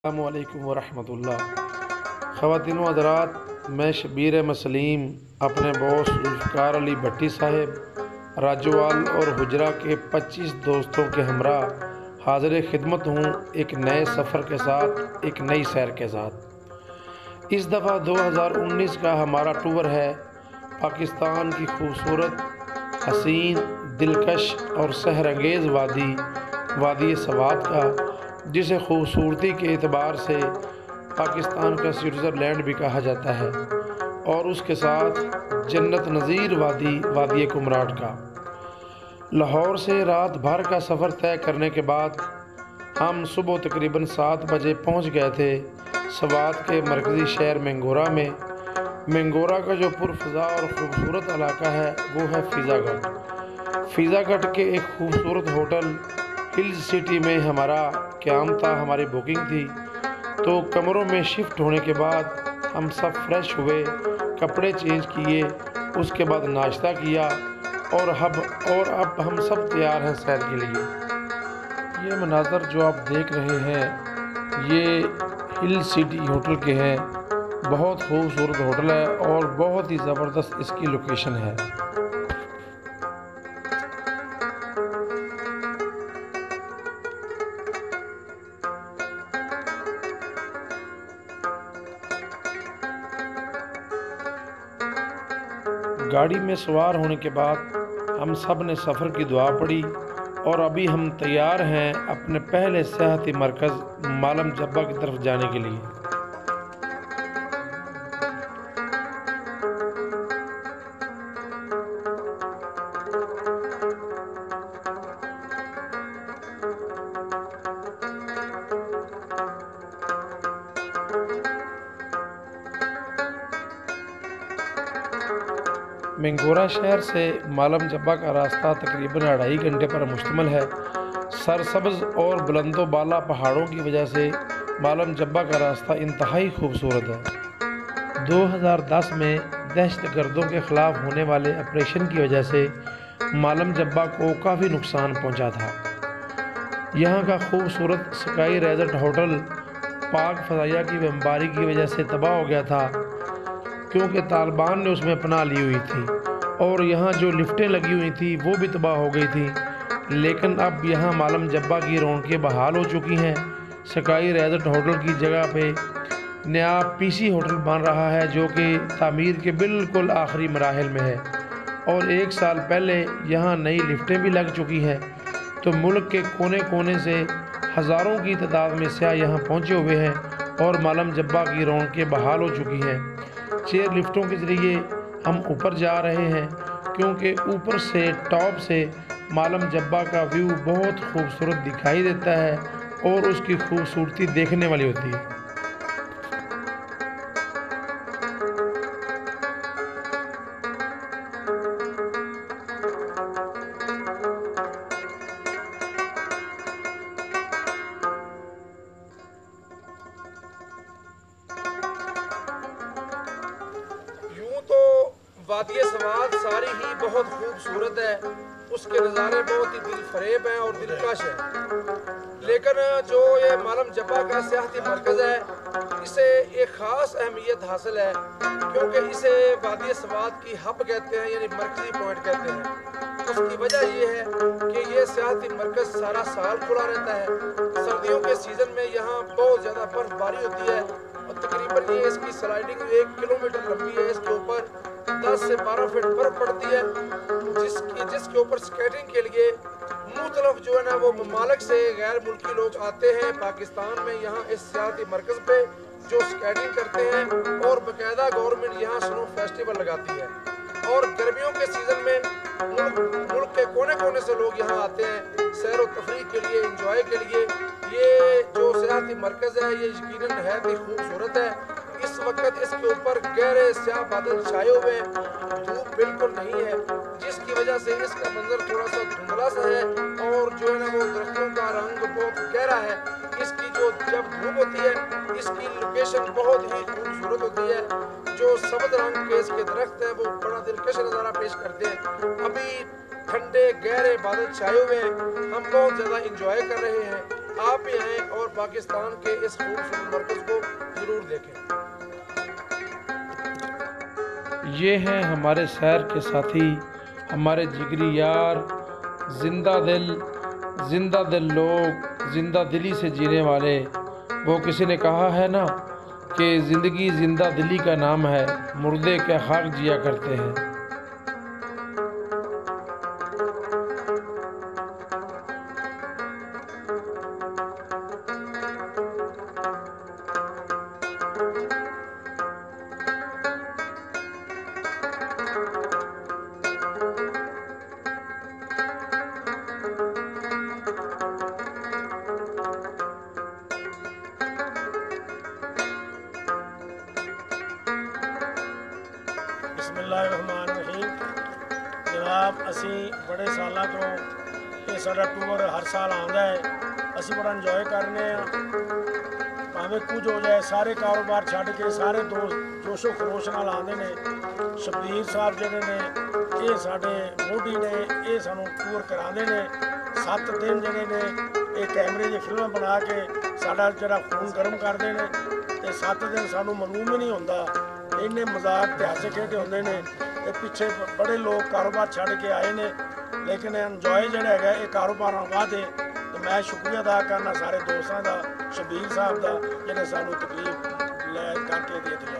अस्सलामुअलैकुम वरहमतुल्लाह। ख़वातीन व हज़रात, मैं शबीर अहमद सलीम अपने बॉस जुल्फ़िकार अली भट्टी साहब राजोवाल और हुजरा के 25 दोस्तों के हमरा हाज़िर खिदमत हूँ एक नए सफ़र के साथ, एक नई सैर के साथ। इस दफ़ा 2019 का हमारा टूर है पाकिस्तान की खूबसूरत, हसीन, दिलकश और सहरंगेज़ वादी सवात का, जिसे खूबसूरती के एतबार से पाकिस्तान का स्विट्ज़रलैंड भी कहा जाता है, और उसके साथ जन्नत नज़ीर वादी कुमराट का। लाहौर से रात भर का सफ़र तय करने के बाद हम सुबह तकरीबन 7 बजे पहुंच गए थे सवात के मरकज़ी शहर मेंगोरा में। मेंगोरा का जो पुरफ़ज़ा और ख़ूबसूरत इलाका है वो है फ़िज़ागढ़ के एक खूबसूरत होटल हिल्स सिटी में हमारा क़याम था। हमारी बुकिंग थी, तो कमरों में शिफ्ट होने के बाद हम सब फ्रेश हुए, कपड़े चेंज किए, उसके बाद नाश्ता किया और अब हम सब तैयार हैं सैर के लिए। ये मनाज़र जो आप देख रहे हैं ये हिल सिटी होटल के हैं। बहुत खूबसूरत होटल है और बहुत ही ज़बरदस्त इसकी लोकेशन है। गाड़ी में सवार होने के बाद हम सब ने सफ़र की दुआ पढ़ी और अभी हम तैयार हैं अपने पहले सियाहती मरकज़ मालम जब्बा की तरफ जाने के लिए। मेंगोरा शहर से मालम जब्बा का रास्ता तकरीबन 2.5 घंटे पर मुश्तमिल है। सरसब्ज़ और बुलंदो बाला पहाड़ों की वजह से मालम जब्बा का रास्ता इंतहाई खूबसूरत है। 2010 में दहशतगर्दों के ख़िलाफ़ होने वाले ऑपरेशन की वजह से मालम जब्बा को काफ़ी नुकसान पहुंचा था। यहाँ का खूबसूरत स्काई रेज़र्ट होटल पाक फ़ज़ाइया की बमबारी की वजह से तबाह हो गया था, क्योंकि तालिबान ने उसमें पनाह ली हुई थी, और यहाँ जो लिफ्टें लगी हुई थी वो भी तबाह हो गई थी। लेकिन अब यहाँ मालम जब्बा की रौनकें बहाल हो चुकी हैं। स्काई रेज़र्ट होटल की जगह पे नया पीसी होटल बन रहा है, जो कि तामीर के बिल्कुल आखिरी मराहिल में है, और 1 साल पहले यहाँ नई लिफ्टें भी लग चुकी हैं। तो मुल्क के कोने कोने से हज़ारों की तादाद में सियाह यहाँ पहुँचे हुए हैं और मालम जब्बा की रौनकें बहाल हो चुकी हैं। चेयर लिफ्टों के ज़रिए हम ऊपर जा रहे हैं, क्योंकि ऊपर से टॉप से मालम जब्बा का व्यू बहुत खूबसूरत दिखाई देता है और उसकी खूबसूरती देखने वाली होती है। यूँ तो वादी सवात सारी ही बहुत खूबसूरत है, उसके नज़ारे बहुत ही दिल फरेब हैं और दिलकश है। लेकिन जो ये मालम जब्बा का सियाहती मरकज़ है, इसे एक ख़ास अहमियत हासिल है, क्योंकि इसे वादी सवात की हब कहते हैं, यानी मरकज़ी पॉइंट कहते हैं। उसकी वजह ये है कि ये सियाहती मरकज़ सारा साल खुला रहता है। सर्दियों के सीज़न में यहाँ बहुत ज़्यादा बर्फबारी होती है और तकरीबन ये इसकी स्लाइडिंग 1 किलोमीटर लंबी है। इसके ऊपर 10 से 12 फीट बर्फ पड़ती है, जिसके ऊपर स्केटिंग के लिए मुख्तलिफ जो है ना वो ममालिक से गैर मुल्की लोग आते हैं पाकिस्तान में, यहाँ इस सियाहती मरकज़ पे जो स्केटिंग करते हैं, और बाकायदा गवर्नमेंट यहाँ स्नो फेस्टिवल लगाती है। और गर्मियों के सीज़न में मुल्क के कोने कोने से लोग यहाँ आते हैं सैर व तफरीह के लिए, इंजॉय के लिए। ये जो सियाहती मरकज़ है ये यकीनन नहायत ही खूबसूरत है। इस वक्त इसके ऊपर गहरे स्याह बादल छाए हुए हैं, धूप बिल्कुल नहीं है, जिसकी वजह से इसका मंजर थोड़ा सा धुंधला सा है, और जो है ना वो दरख्तों का रंग बहुत गहरा है। इसकी जो जब धूप होती है इसकी लोकेशन बहुत ही खूबसूरत होती है। जो सब्ज़ रंग के इसके दरख्त हैं वो बड़ा दिलकश नज़ारा पेश करते हैं। अभी ठंडे गहरे बादल छाए हुए हैं, हम बहुत ज़्यादा इंजॉय कर रहे हैं। आप भी आएँ और पाकिस्तान के इस खूबसूरत मरकज़ को ज़रूर देखें। ये हैं हमारे शहर के साथी, हमारे जिगरी यार, जिंदा दिल लोग, जिंदा दिली से जीने वाले। वो किसी ने कहा है ना कि ज़िंदगी जिंदा दिली का नाम है, मुर्दे क्या खाक जिया करते हैं। बिस्मिल्लाहिर्रहमानिर्रहीम। जनाब असी बड़े सालों तो ये साडा टूर हर साल आंदा है, असी बड़ा इंजॉय करने भावें कुछ हो जाए, सारे कारोबार छड्ड के सारे दोस्त जोशो खरोश नाल आंदे ने। शबीर साहब जिहड़े ने ये साडे मोढी ने, ये सानू टूर करांदे ने। 7 दिन जिहड़े ने ये कैमरे दी फिल्मां बना के साडा जिहड़ा खून गर्म करदे ने ते 7 दिन सानू मालूम ही नहीं हुंदा। इन्ने मजाक ते हासे खेडे होंदे ने ते पिछे बड़े लोग कारोबार छड्ड के आए ने, लेकिन इंजॉय जिहड़ा है ये कारोबार वादे। तो मैं शुक्रिया अदा करना सारे दोस्तों का, शबीर साहब का जिन्हें सानू तकलीफ लै करके दे दिया।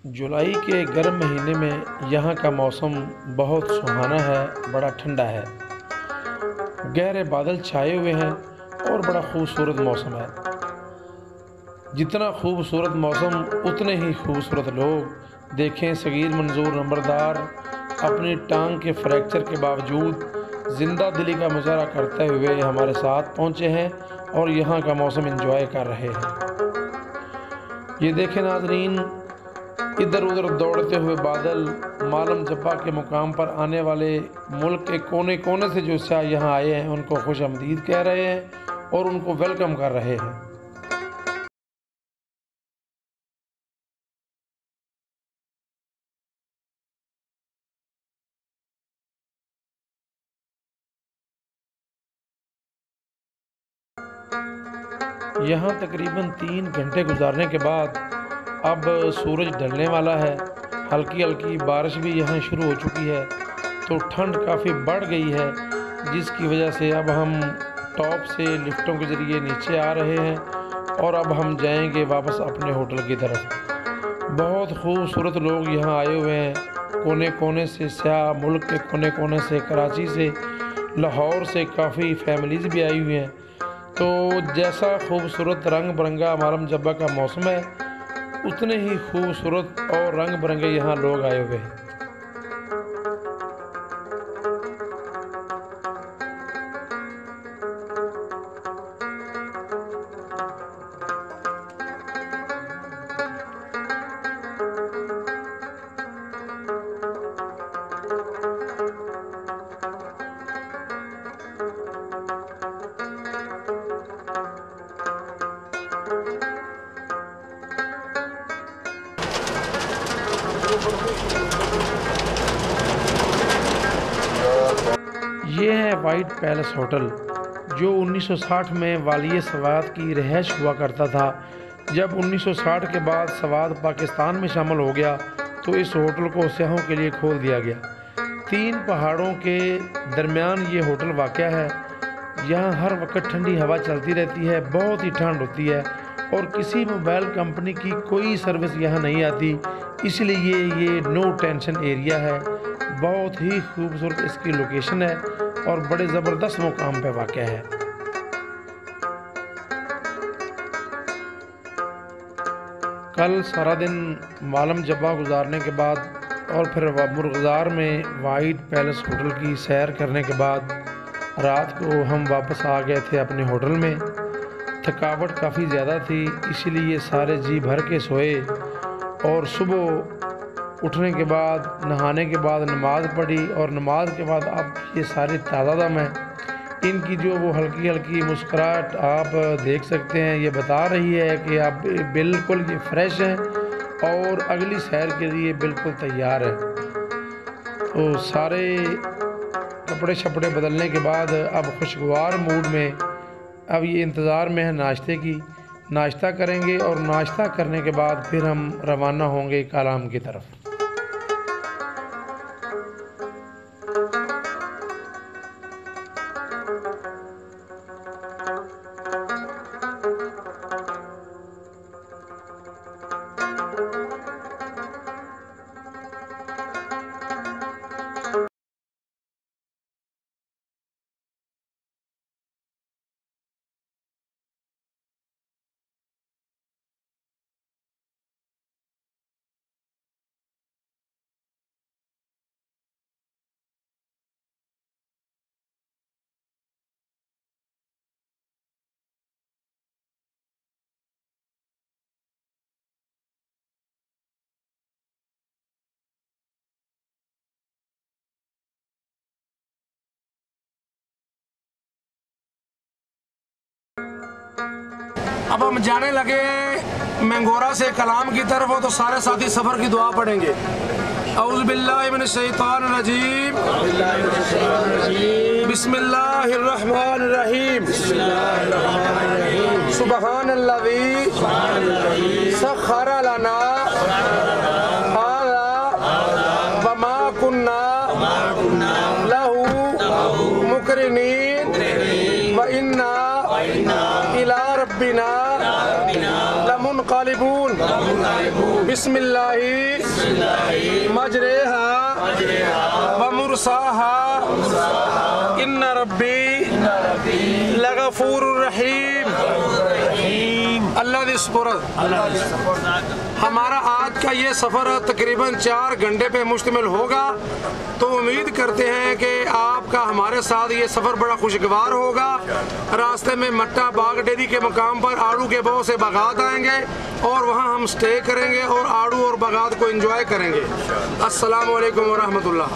जुलाई के गर्म महीने में यहाँ का मौसम बहुत सुहाना है, बड़ा ठंडा है। गहरे बादल छाए हुए हैं और बड़ा खूबसूरत मौसम है। जितना खूबसूरत मौसम उतने ही खूबसूरत लोग। देखें, सगीर मंजूर नंबरदार अपनी टांग के फ्रैक्चर के बावजूद जिंदा दिली का मुजाहरा करते हुए हमारे साथ पहुँचे हैं और यहाँ का मौसम एंजॉय कर रहे हैं। ये देखें नाजरीन, इधर उधर दौड़ते हुए बादल मालम जब्बा के मुकाम पर आने वाले मुल्क के कोने कोने से जो सयाह यहाँ आए हैं उनको खुश आमदीद कह रहे हैं और उनको वेलकम कर रहे हैं। यहाँ तकरीबन 3 घंटे गुजारने के बाद अब सूरज ढलने वाला है। हल्की हल्की बारिश भी यहाँ शुरू हो चुकी है, तो ठंड काफ़ी बढ़ गई है, जिसकी वजह से अब हम टॉप से लिफ्टों के ज़रिए नीचे आ रहे हैं और अब हम जाएंगे वापस अपने होटल की तरफ। बहुत खूबसूरत लोग यहाँ आए हुए हैं, कोने कोने से सयाह, मुल्क के कोने कोने से, कराची से, लाहौर से काफ़ी फैमिलीज़ भी आई हुई हैं। तो जैसा खूबसूरत रंग बिरंगा मालम जब्बा का मौसम है, उतने ही खूबसूरत और रंग बिरंगे यहाँ लोग आए हुए हैं। ये है वाइट पैलेस होटल, जो 1960 में वालिय सवात की रिहाइश हुआ करता था। जब 1960 के बाद सवात पाकिस्तान में शामिल हो गया तो इस होटल को सयाहों के लिए खोल दिया गया। 3 पहाड़ों के दरमियान ये होटल वाक़या है। यहाँ हर वक्त ठंडी हवा चलती रहती है, बहुत ही ठंड होती है और किसी मोबाइल कंपनी की कोई सर्विस यहाँ नहीं आती, इसलिए ये नो टेंशन एरिया है। बहुत ही खूबसूरत इसकी लोकेशन है और बड़े ज़बरदस्त मुकाम पे वाक़या है। कल सारा दिन मालम जब्बा गुजारने के बाद और फिर मुर्गज़ार में वाइट पैलेस होटल की सैर करने के बाद रात को हम वापस आ गए थे अपने होटल में। थकावट काफ़ी ज़्यादा थी, इसीलिए सारे जी भर के सोए और सुबह उठने के बाद नहाने के बाद नमाज़ पढ़ी और नमाज के बाद अब ये सारे ताज़ा दम हैं। इनकी जो वो हल्की हल्की मुस्कुराहट आप देख सकते हैं, ये बता रही है कि आप बिल्कुल ये फ्रेश हैं और अगली सैर के लिए बिल्कुल तैयार हैं। तो सारे कपड़े शपड़े बदलने के बाद अब खुशगवार मूड में अब ये इंतज़ार में है नाश्ते की। नाश्ता करेंगे और नाश्ता करने के बाद फिर हम रवाना होंगे कालाम की तरफ। अब हम जाने लगे मैंगोरा से कलाम की तरफ, हो तो सारे साथी सफ़र की दुआ पढ़ेंगे। औज़ु बिल्लाहि मिनश शैतानिर रजीम, बिस्मिल्लाहिर्रहमानिर रहीम, सुब्हानल्लज़ी सख्खरा लना हाज़ा वमा कुन्ना लहू मुक़रिनीन व इन्ना इला रब्बिना लमुनक़लिबून। बिस्मिल्लाहि मजरेहा व मुरसाहा इन्ना रब्बी लगफूरुर रहीम। अल्लाह दी सुपुर्द। हमारा आज का ये सफ़र तकरीबन 4 घंटे पे मुश्तमिल होगा, तो उम्मीद करते हैं कि आपका हमारे साथ ये सफ़र बड़ा खुशगवार होगा। रास्ते में मट्टा बाग डेरी के मुकाम पर आड़ू के बहुत से बागात आएंगे और वहाँ हम स्टे करेंगे और आड़ू और बागात को एंजॉय करेंगे। अस्सलामु अलैकुम व रहमतुल्लाह।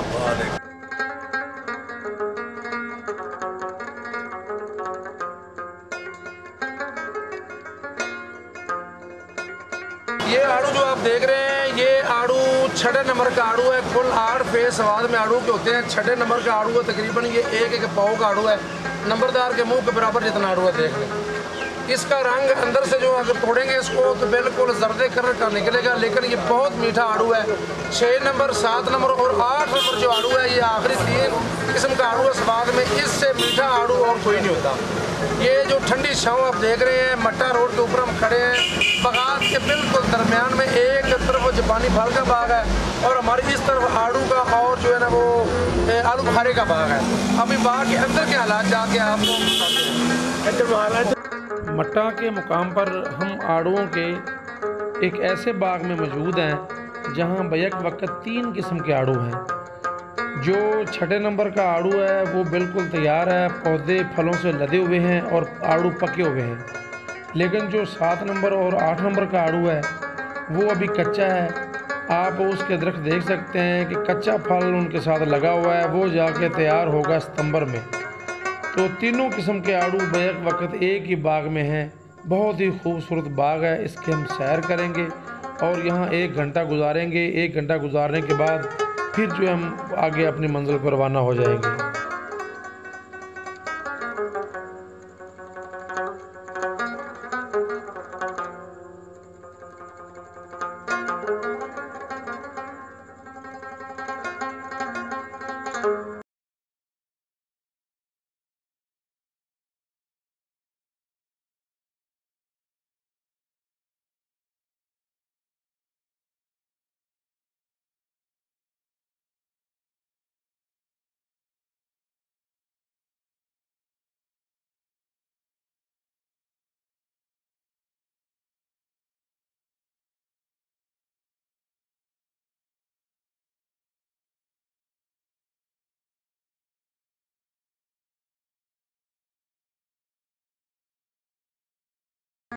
ये आड़ू जो आप देख रहे हैं, ये आड़ू 6 नंबर का आड़ू है। कुल 8 फेस स्वाद में आड़ू के होते हैं। 6 नंबर का आड़ू है, तकरीबन ये एक पाव का आड़ू है। नंबरदार के मुंह के बराबर जितना आड़ू है, देख लें। इसका रंग अंदर से जो अगर तोड़ेंगे इसको तो बिल्कुल जर्दे कलर का निकलेगा, लेकिन ये बहुत मीठा आड़ू है। 6 नंबर, 7 नंबर और 8 नंबर जो आड़ू है, ये आखिरी 3 किस्म का आड़ू है स्वाद में। इससे मीठा आड़ू और कोई नहीं होता। ये जो ठंडी छाँव आप देख रहे हैं, मट्टा रोड के ऊपर हम खड़े हैं। बागात के बिल्कुल दरमियान में एक तरफ जापानी फल का बाग है और हमारी इस तरफ आड़ू का और जो है ना वो आलू बुखारे का बाग है। अभी बाग के अंदर के हालात जाके आपको मट्टा के मुकाम पर हम आड़ूओं के एक ऐसे बाग में मौजूद हैं जहां बैक वक्त 3 किस्म के आड़ू हैं। जो 6 नंबर का आड़ू है वो बिल्कुल तैयार है, पौधे फलों से लदे हुए हैं और आड़ू पके हुए हैं। लेकिन जो 7 नंबर और 8 नंबर का आड़ू है वो अभी कच्चा है। आप उसके दरख्त देख सकते हैं कि कच्चा फल उनके साथ लगा हुआ है, वो जाके तैयार होगा सितंबर में। तो तीनों किस्म के आड़ू बैक वक्त एक ही बाग में हैं। बहुत ही खूबसूरत बाग है, इसके हम सैर करेंगे और यहाँ 1 घंटा गुजारेंगे। 1 घंटा गुजारने के बाद फिर जो हम आगे अपनी मंजिल पर रवाना हो जाएंगे।